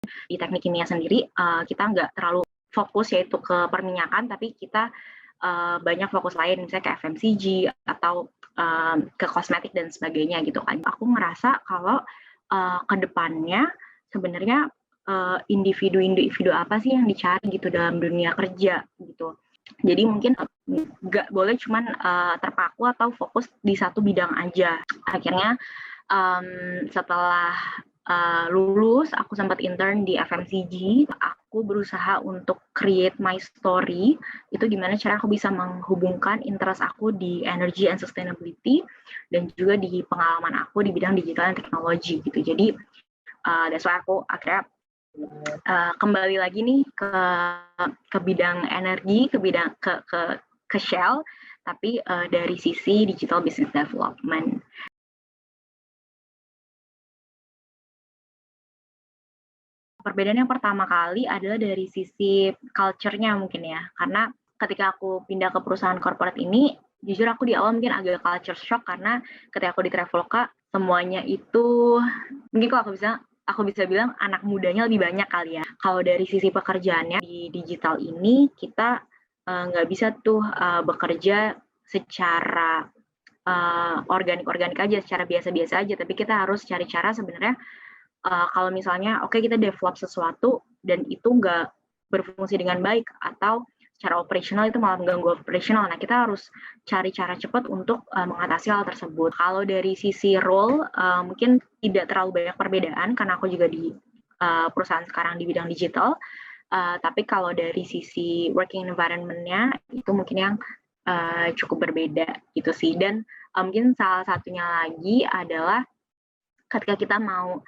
Di teknik kimia sendiri kita nggak terlalu fokus yaitu ke perminyakan, tapi kita banyak fokus lain, misalnya ke FMCG atau ke kosmetik dan sebagainya gitu kan. Aku ngerasa kalau ke depannya sebenarnya individu-individu apa sih yang dicari gitu dalam dunia kerja gitu. Jadi mungkin nggak boleh cuman terpaku atau fokus di satu bidang aja. Akhirnya setelah lulus, aku sempat intern di FMCG. Aku berusaha untuk create my story. Itu gimana cara aku bisa menghubungkan interest aku di energy and sustainability dan juga di pengalaman aku di bidang digital dan teknologi gitu. Jadi that's why aku akhirnya kembali lagi nih ke bidang energi, ke bidang ke Shell, tapi dari sisi digital business development. Perbedaan yang pertama kali adalah dari sisi culture-nya mungkin ya, karena ketika aku pindah ke perusahaan corporate ini, jujur aku di awal mungkin agak culture shock karena ketika aku di Traveloka semuanya itu mungkin kok aku bisa bilang anak mudanya lebih banyak kali ya. Kalau dari sisi pekerjaannya di digital ini kita nggak bisa tuh bekerja secara organik-organik aja, secara biasa-biasa aja, tapi kita harus cari cara sebenarnya kalau misalnya kita develop sesuatu dan itu nggak berfungsi dengan baik atau secara operasional itu malah mengganggu operasional. Nah, kita harus cari cara cepat untuk mengatasi hal tersebut. Kalau dari sisi role, mungkin tidak terlalu banyak perbedaan karena aku juga di perusahaan sekarang di bidang digital. Tapi kalau dari sisi working environment-nya itu mungkin yang cukup berbeda gitu sih. Dan mungkin salah satunya lagi adalah ketika kita mau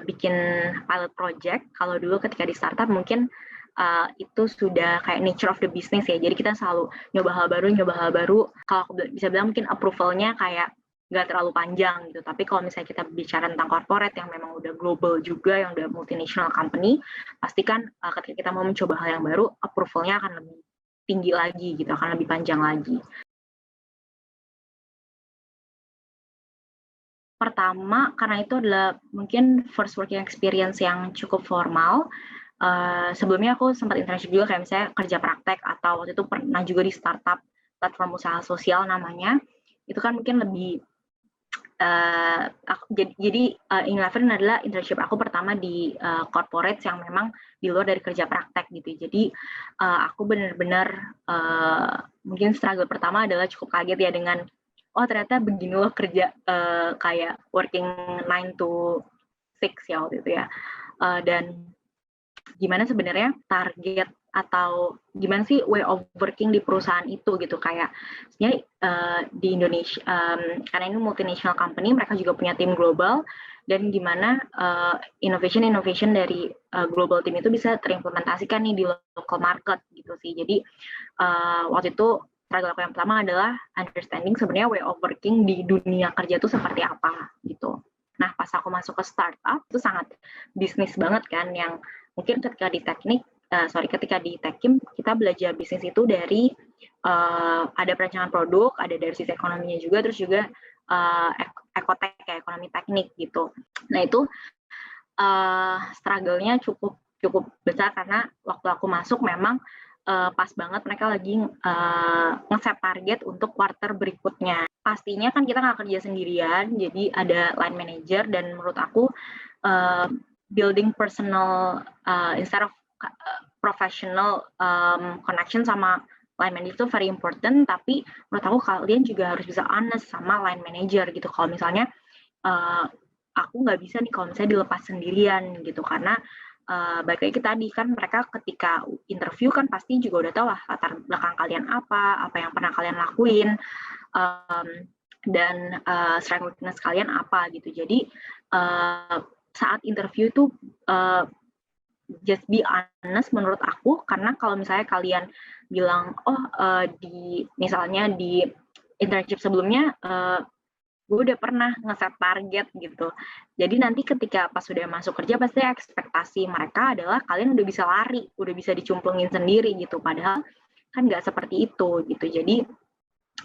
bikin pilot project, kalau dulu ketika di startup mungkin itu sudah kayak nature of the business ya. Jadi kita selalu nyoba hal baru. Kalau aku bisa bilang mungkin approval-nya kayak nggak terlalu panjang gitu. Tapi kalau misalnya kita bicara tentang corporate yang memang udah global juga, yang udah multinational company, pastikan ketika kita mau mencoba hal yang baru, approval-nya akan lebih tinggi lagi gitu, akan lebih panjang lagi. Pertama, karena itu adalah mungkin first working experience yang cukup formal. Sebelumnya aku sempat internship juga kayak misalnya kerja praktek atau waktu itu pernah juga di startup platform usaha sosial namanya. Itu kan mungkin lebih Inleven adalah internship aku pertama di corporate yang memang di luar dari kerja praktek gitu. Jadi aku benar-benar mungkin struggle pertama adalah cukup kaget ya dengan ternyata begini loh kerja kayak working 9 to 6 ya waktu itu ya. Dan gimana sebenarnya target atau gimana sih way of working di perusahaan itu gitu, kayak sebenarnya di Indonesia karena ini multinational company, mereka juga punya tim global, dan gimana innovation dari global team itu bisa terimplementasikan nih di local market gitu sih. Jadi waktu itu struggle aku yang pertama adalah understanding sebenarnya way of working di dunia kerja itu seperti apa gitu. Nah, pas aku masuk ke startup itu sangat bisnis banget kan, yang mungkin ketika di Techkim kita belajar bisnis itu dari ada perencanaan produk, ada dari sisi ekonominya juga, terus juga ekotek ya, ekonomi teknik gitu. Nah itu struggle-nya cukup besar karena waktu aku masuk memang pas banget mereka lagi nge-set target untuk quarter berikutnya. Pastinya kan kita nggak kerja sendirian, jadi ada line manager, dan menurut aku building personal instead of professional connection sama line manager itu very important, tapi menurut aku kalian juga harus bisa honest sama line manager gitu. Kalau misalnya aku nggak bisa nih kalau misalnya dilepas sendirian gitu, karena balik lagi tadi kan mereka ketika interview kan pasti juga udah tahu lah latar belakang kalian apa yang pernah kalian lakuin, dan strength weakness kalian apa gitu. Jadi saat interview itu just be honest menurut aku, karena kalau misalnya kalian bilang misalnya di internship sebelumnya gue udah pernah nge-set target gitu. Jadi nanti ketika pas udah masuk kerja pasti ekspektasi mereka adalah kalian udah bisa lari, udah bisa dicumplungin sendiri gitu. Padahal kan nggak seperti itu gitu. Jadi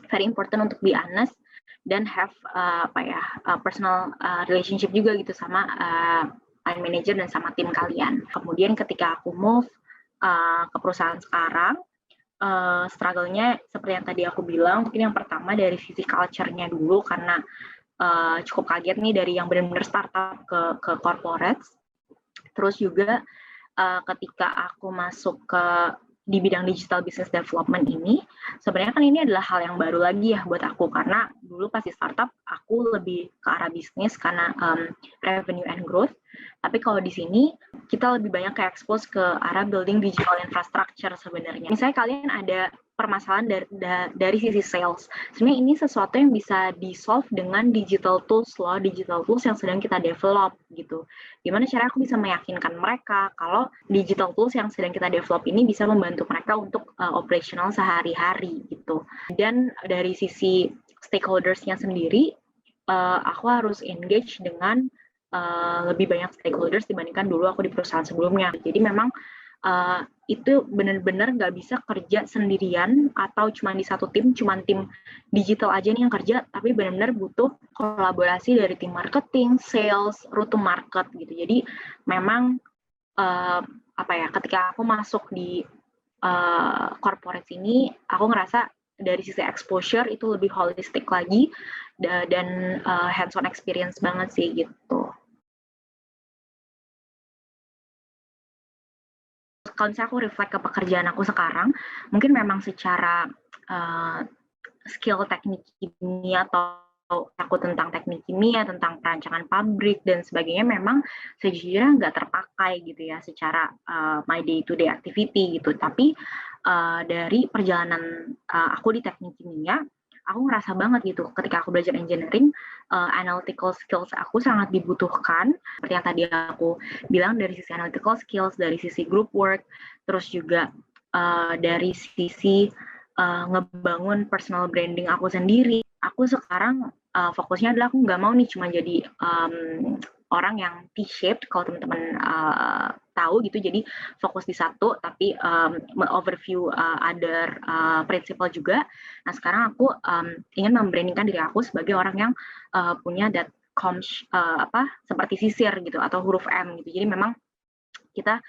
very important untuk be honest dan have personal relationship juga gitu sama line manager dan sama tim kalian. Kemudian ketika aku move ke perusahaan sekarang, struggle-nya seperti yang tadi aku bilang, mungkin yang pertama dari sisi culture-nya dulu, karena cukup kaget nih dari yang benar-benar startup ke corporate. Terus juga ketika aku masuk di bidang digital business development ini, sebenarnya kan ini adalah hal yang baru lagi ya buat aku, karena dulu pasti startup aku lebih ke arah bisnis karena revenue and growth. Tapi kalau di sini kita lebih banyak ke expose ke arah building digital infrastructure sebenarnya. Misalnya kalian ada permasalahan dari sisi sales. Sebenarnya ini sesuatu yang bisa di-solve dengan digital tools yang sedang kita develop gitu. Gimana cara aku bisa meyakinkan mereka kalau digital tools yang sedang kita develop ini bisa membantu mereka untuk operational sehari-hari gitu. Dan dari sisi stakeholders-nya sendiri, aku harus engage dengan lebih banyak stakeholders dibandingkan dulu aku di perusahaan sebelumnya. Jadi memang itu benar-benar nggak bisa kerja sendirian atau cuma di satu tim, cuma tim digital aja nih yang kerja, tapi benar-benar butuh kolaborasi dari tim marketing, sales, route to market gitu. Jadi memang ketika aku masuk di corporate ini, aku ngerasa dari sisi exposure itu lebih holistic lagi dan hands-on experience banget sih gitu. Kalau misalnya aku reflect ke pekerjaan aku sekarang, mungkin memang secara skill teknik kimia atau aku tentang teknik kimia, tentang perancangan pabrik dan sebagainya memang sejujurnya nggak terpakai gitu ya secara my day to day activity gitu. Tapi dari perjalanan aku di teknik kimia, aku ngerasa banget gitu ketika aku belajar engineering, analytical skills aku sangat dibutuhkan. Seperti yang tadi aku bilang dari sisi analytical skills, dari sisi group work, terus juga dari sisi ngebangun personal branding aku sendiri. Aku sekarang fokusnya adalah aku nggak mau nih cuma jadi orang yang T-shaped, kalau teman-teman tahu gitu, jadi fokus di satu, tapi overview other principle juga. Nah sekarang aku ingin membrandingkan diri aku sebagai orang yang punya that seperti sisir gitu atau huruf M gitu. Jadi memang kita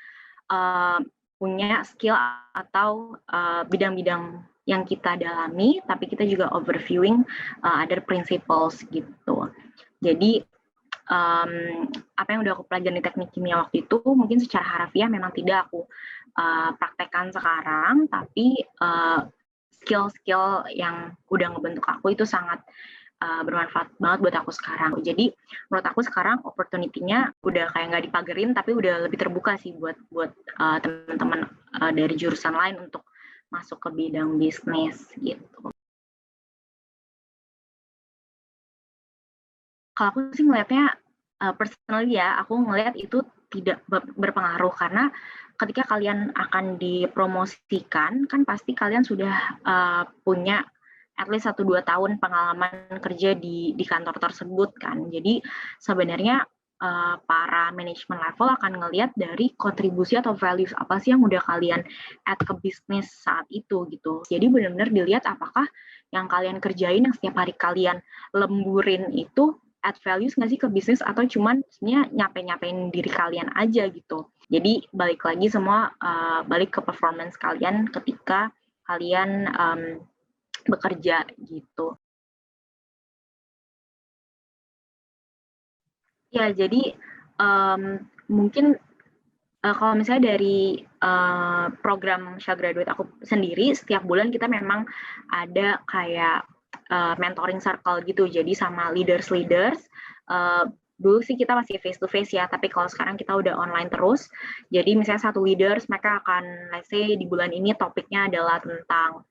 punya skill atau bidang-bidang yang kita dalami, tapi kita juga overviewing other principles gitu. Jadi apa yang udah aku pelajari di teknik kimia waktu itu mungkin secara harafiah memang tidak aku praktekkan sekarang, tapi skill-skill yang udah ngebentuk aku itu sangat bermanfaat banget buat aku sekarang. Jadi menurut aku sekarang opportunity-nya udah kayak nggak dipagerin, tapi udah lebih terbuka sih buat teman-teman dari jurusan lain untuk masuk ke bidang bisnis gitu. Kalau aku sih ngelihatnya personally ya, aku ngelihat itu tidak berpengaruh karena ketika kalian akan dipromosikan kan pasti kalian sudah punya at least 1-2 tahun pengalaman kerja di kantor tersebut kan. Jadi sebenarnya para manajemen level akan ngelihat dari kontribusi atau values apa sih yang udah kalian add ke bisnis saat itu gitu. Jadi benar-benar dilihat apakah yang kalian kerjain yang setiap hari kalian lemburin itu add values nggak sih ke bisnis atau cuman sebenarnya nyapain diri kalian aja gitu. Jadi balik lagi semua balik ke performance kalian ketika kalian bekerja gitu. Ya, jadi mungkin kalau misalnya dari program Shah Graduate aku sendiri, setiap bulan kita memang ada kayak mentoring circle gitu, jadi sama leaders. Dulu sih kita masih face to face ya, tapi kalau sekarang kita udah online terus. Jadi misalnya satu leaders, mereka akan, let's say di bulan ini topiknya adalah tentang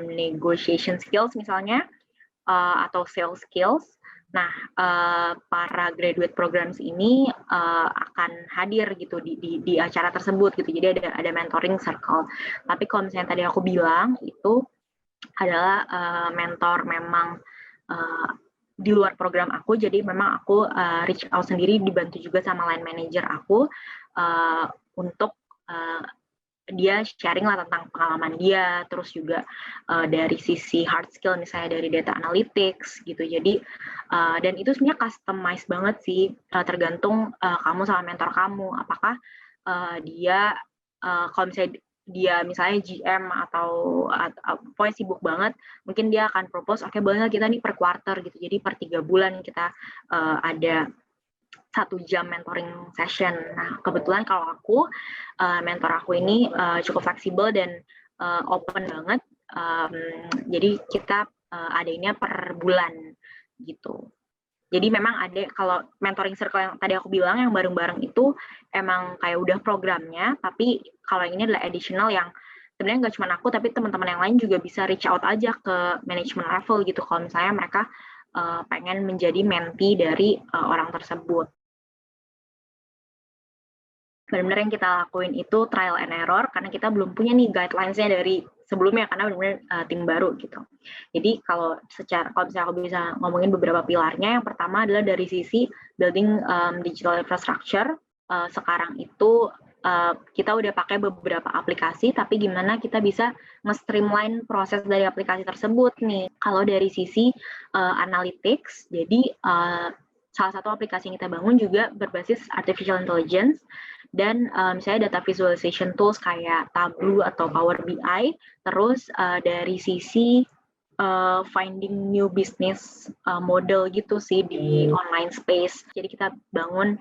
negotiation skills misalnya, atau sales skills. Nah, para graduate programs ini akan hadir gitu di acara tersebut gitu. Jadi ada mentoring circle. Tapi kalau misalnya tadi aku bilang itu adalah mentor memang di luar program aku. Jadi memang aku reach out sendiri, dibantu juga sama line manager aku untuk dia sharing lah tentang pengalaman dia, terus juga dari sisi hard skill misalnya dari data analytics gitu. Jadi dan itu sebenarnya customize banget sih, tergantung kamu sama mentor kamu. Apakah dia kalau misalnya GM atau pokoknya sibuk banget, mungkin dia akan propose, oke boleh kita nih per quarter gitu. Jadi per 3 bulan kita ada 1 jam mentoring session. Nah, kebetulan kalau aku, mentor aku ini cukup fleksibel dan open banget. Jadi kita adainnya per bulan gitu. Jadi memang ada, kalau mentoring circle yang tadi aku bilang yang bareng-bareng itu emang kayak udah programnya, tapi kalau yang ini adalah additional yang sebenarnya nggak cuma aku, tapi teman-teman yang lain juga bisa reach out aja ke management level gitu kalau misalnya mereka pengen menjadi mentee dari orang tersebut. Benar-benar yang kita lakuin itu trial and error karena kita belum punya nih guidelines-nya dari sebelumnya karena benar-benar tim baru gitu. Jadi kalau misalnya aku bisa ngomongin beberapa pilarnya, yang pertama adalah dari sisi building digital infrastructure. Sekarang itu kita udah pakai beberapa aplikasi, tapi gimana kita bisa nge-streamline proses dari aplikasi tersebut nih. Kalau dari sisi analytics, jadi salah satu aplikasi yang kita bangun juga berbasis artificial intelligence, dan misalnya data visualization tools kayak Tableau atau Power BI. Terus dari sisi finding new business model gitu sih di online space. Jadi kita bangun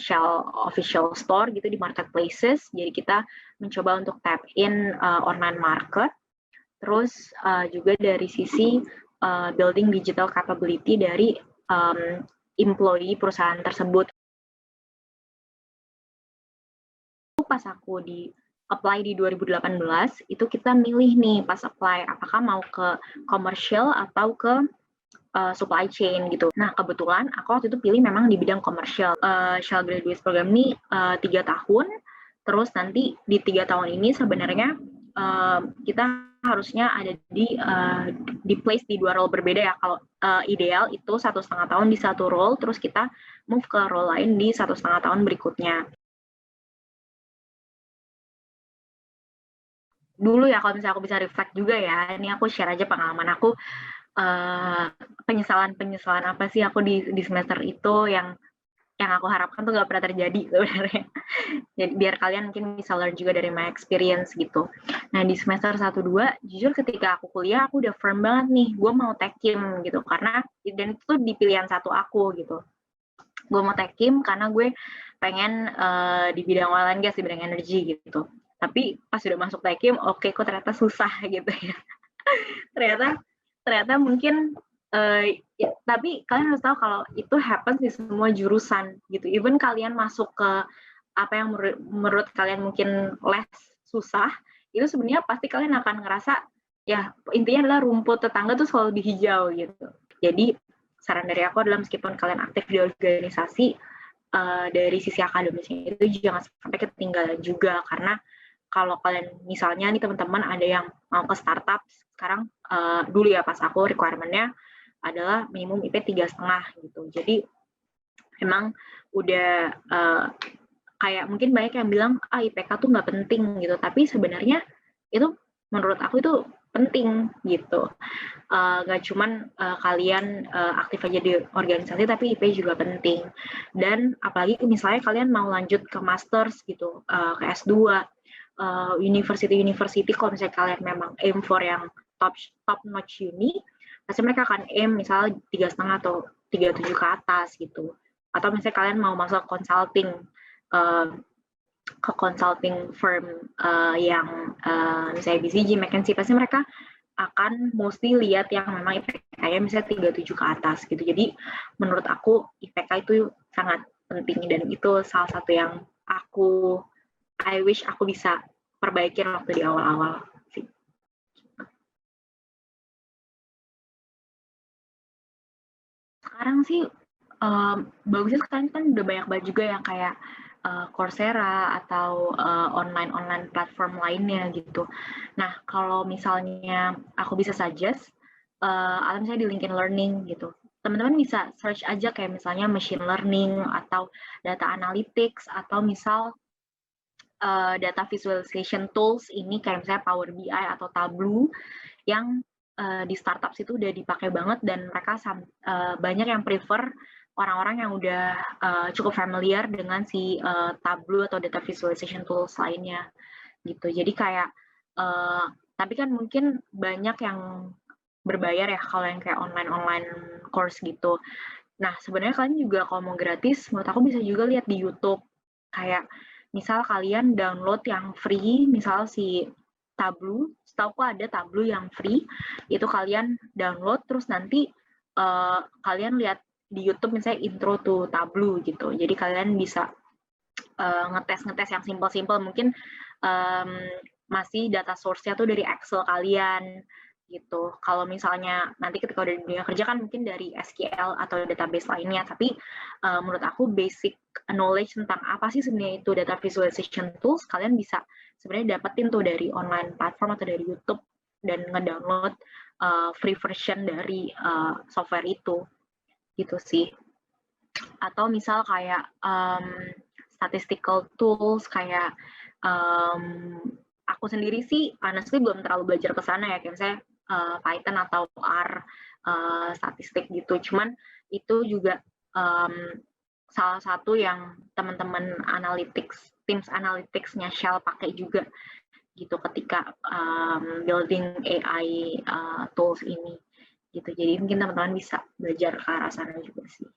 Shell official store gitu di marketplaces. Jadi kita mencoba untuk tap in online market. Terus juga dari sisi building digital capability dari employee perusahaan tersebut. Pas aku apply di 2018, itu kita milih nih pas apply, apakah mau ke commercial atau ke supply chain gitu. Nah, kebetulan aku waktu itu pilih memang di bidang komersial. Shell Graduate Program ini 3 tahun, terus nanti di 3 tahun ini sebenarnya kita harusnya ada di place di 2 role berbeda ya. Kalau ideal itu 1,5 tahun di 1 role, terus kita move ke role lain di 1,5 tahun berikutnya. Dulu ya kalau misalnya aku bisa reflect juga ya, ini aku share aja pengalaman aku, penyesalan apa sih aku di semester itu yang aku harapkan tuh nggak pernah terjadi sebenarnya. Jadi biar kalian mungkin bisa learn juga dari my experience gitu. Nah di semester 1-2, jujur ketika aku kuliah aku udah firm banget nih, gue mau tekim gitu, karena dan itu tuh di pilihan satu aku gitu. Gue mau tekim karena gue pengen di bidang oil and gas, di bidang energi gitu. Tapi pas udah masuk tekim, oke kok ternyata susah gitu ya. ternyata mungkin ya, tapi kalian harus tahu kalau itu happens di semua jurusan gitu. Even kalian masuk ke apa yang menurut kalian mungkin less susah, itu sebenarnya pasti kalian akan ngerasa ya intinya adalah rumput tetangga tuh selalu lebih hijau gitu. Jadi saran dari aku adalah meskipun kalian aktif di organisasi, dari sisi akademisnya itu jangan sampai ketinggalan juga, karena kalau kalian misalnya nih teman-teman ada yang mau ke startup sekarang, dulu ya pas aku requirement-nya adalah minimum IP 3,5 gitu. Jadi emang udah kayak mungkin banyak yang bilang IPK tuh nggak penting gitu, tapi sebenarnya itu menurut aku itu penting gitu. Nggak cuman kalian aktif aja di organisasi, tapi IP juga penting. Dan apalagi misalnya kalian mau lanjut ke masters gitu, ke S2, university kalau misalnya kalian memang aim for yang top notch uni, pasti mereka akan aim misalnya 3,5 atau 3,7 ke atas gitu. Atau misalnya kalian mau masuk consulting, ke consulting firm yang misalnya BCG, McKinsey, pasti mereka akan mostly lihat yang memang IPK-nya misalnya 3,7 ke atas gitu. Jadi menurut aku IPK itu sangat penting, dan itu salah satu yang I wish aku bisa perbaikin waktu di awal-awal sih. Sekarang sih bagusnya sekarang kan udah banyak banget juga yang kayak Coursera atau online platform lainnya gitu. Nah, kalau misalnya aku bisa suggest, atau misalnya di LinkedIn Learning gitu, teman-teman bisa search aja kayak misalnya machine learning atau data analytics, atau misal data visualization tools ini kayak misalnya Power BI atau Tableau yang di startups itu udah dipakai banget dan mereka banyak yang prefer orang-orang yang udah cukup familiar dengan si Tableau atau data visualization tools lainnya gitu. Jadi kayak tapi kan mungkin banyak yang berbayar ya kalau yang kayak online course gitu. Nah, sebenarnya kalian juga kalau mau gratis, menurut aku bisa juga lihat di YouTube. Kayak misal kalian download yang free, misal si Tableau, setahu aku ada Tableau yang free, itu kalian download terus nanti kalian lihat di YouTube misalnya intro to Tableau gitu. Jadi kalian bisa ngetes yang simple-simple, mungkin masih data source-nya tuh dari Excel kalian gitu. Kalau misalnya nanti ketika udah di dunia kerja kan mungkin dari SQL atau database lainnya, tapi menurut aku basic knowledge tentang apa sih sebenarnya itu data visualization tools kalian bisa sebenarnya dapetin tuh dari online platform atau dari YouTube dan ngedownload free version dari software itu gitu sih. Atau misal kayak statistical tools kayak aku sendiri sih honestly belum terlalu belajar ke sana ya, kayak misalnya Python atau R statistik gitu. Cuman itu juga salah satu yang teman-teman teams analytics-nya Shell pakai juga gitu ketika building AI tools ini gitu. Jadi mungkin teman-teman bisa belajar ke arah sana juga sih.